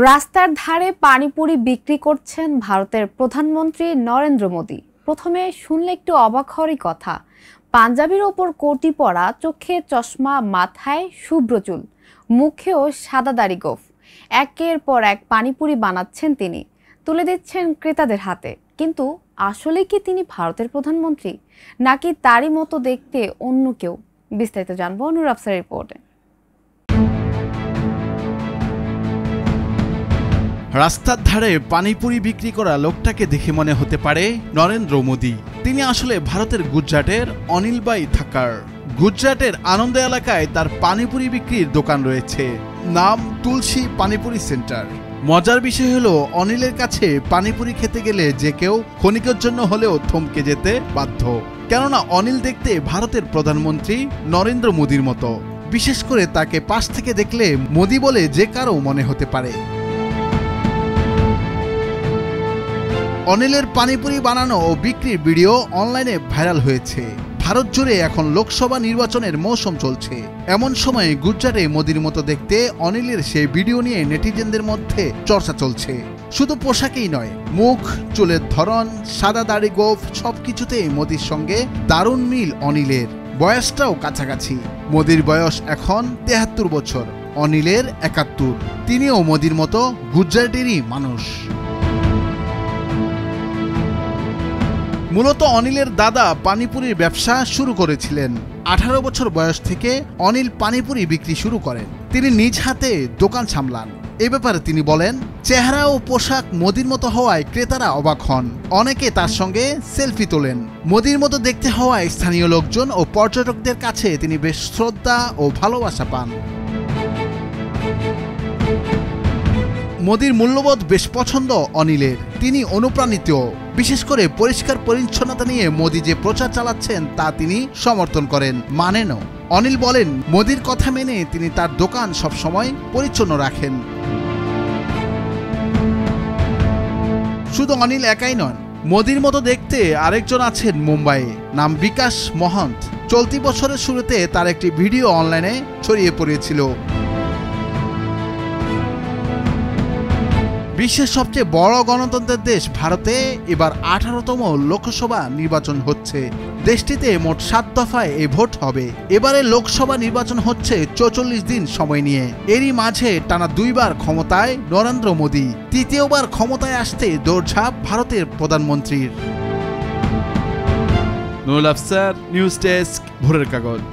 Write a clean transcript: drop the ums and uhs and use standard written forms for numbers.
রাস্তার ধারে পানিপুরি বিক্রি করছেন ভারতের প্রধানমন্ত্রী নরেন্দ্র মোদি। প্রথমে শুনলে একটু অবাক হওয়ারই কথা। পাঞ্জাবির ওপর কোটি পরা, চোখে চশমা, মাথায় শুভ্র চুল, মুখেও সাদা দাড়ি গোঁফ। একের পর এক পানিপুরি বানাচ্ছেন তিনি, তুলে দিচ্ছেন ক্রেতাদের হাতে। কিন্তু আসলে কি তিনি ভারতের প্রধানমন্ত্রী, নাকি তারই মতো দেখতে অন্য কেউ? বিস্তারিত জানবো নূর আফসারের রিপোর্টে। রাস্তার ধারে পানিপুরি বিক্রি করা লোকটাকে দেখে মনে হতে পারে নরেন্দ্র মোদি। তিনি আসলে ভারতের গুজরাটের অনিল ভাই থাকার। গুজরাটের আনন্দ এলাকায় তার পানিপুরি বিক্রির দোকান রয়েছে, নাম তুলসী পানিপুরি সেন্টার। মজার বিষয় হলো, অনিলের কাছে পানিপুরি খেতে গেলে যে কেউ ক্ষণিকের জন্য হলেও থমকে যেতে বাধ্য, কেননা অনিল দেখতে ভারতের প্রধানমন্ত্রী নরেন্দ্র মোদির মতো। বিশেষ করে তাকে পাশ থেকে দেখলে মোদি বলে যে কারো মনে হতে পারে। অনিলের পানিপুরি বানানো ও বিক্রির ভিডিও অনলাইনে ভাইরাল হয়েছে। ভারত জুড়ে এখন লোকসভা নির্বাচনের মৌসুম চলছে। এমন সময় গুজরাটে মোদির মতো দেখতে অনিলের সেই ভিডিও নিয়ে নেটিজেনদের মধ্যে চর্চা চলছে। শুধু পোশাকেই নয়, মুখ, চুলের ধরন, সাদা দাড়ি গোঁফ সবকিছুতেই মোদির সঙ্গে দারুণ মিল অনিলের। বয়সটাও কাছাকাছি। মোদির বয়স এখন ৭৩ বছর, অনিলের ৭১। তিনিও মোদির মতো গুজরাটেরই মানুষ। মূলত অনিলের দাদা পানিপুরির ব্যবসা শুরু করেছিলেন। ১৮ বছর বয়স থেকে অনিল পানিপুরি বিক্রি শুরু করেন। তিনি নিজ হাতে দোকান সামলান। এ ব্যাপারে তিনি বলেন, চেহারা ও পোশাক মোদির মতো হওয়ায় ক্রেতারা অবাক হন। অনেকে তার সঙ্গে সেলফি তোলেন। মোদির মতো দেখতে হওয়ায় স্থানীয় লোকজন ও পর্যটকদের কাছে তিনি বেশ শ্রদ্ধা ও ভালোবাসা পান। মোদির মূল্যবোধ বেশ পছন্দ অনিলের। তিনি অনুপ্রাণিত। বিশেষ করে পরিষ্কার পরিচ্ছন্নতা নিয়ে মোদি যে প্রচার চালাচ্ছেন তা তিনি সমর্থন করেন, মানেনও। অনিল বলেন, মোদির কথা মেনে তিনি তার দোকান সবসময় পরিচ্ছন্ন রাখেন। শুধু অনিল একাই নন, মোদির মতো দেখতে আরেকজন আছেন মুম্বাইয়ে, নাম বিকাশ মহন্ত। চলতি বছরের শুরুতে তার একটি ভিডিও অনলাইনে ছড়িয়ে পড়েছিল। বিশ্বের সবচেয়ে বড় গণতন্ত্রের দেশ ভারতে এবার ১৮তম লোকসভা নির্বাচন হচ্ছে। দেশটিতে মোট ৭ দফায় এই ভোট হবে। এবারে লোকসভা নির্বাচন হচ্ছে ৪৪ দিন সময় নিয়ে। এরই মাঝে টানা ২ বার ক্ষমতায় নরেন্দ্র মোদি। তৃতীয়বার ক্ষমতায় আসতে দৌড়ঝাঁপ ভারতের প্রধানমন্ত্রীর। নুরুল আফসার, নিউজ ডেস্ক, ভোরের কাগজ।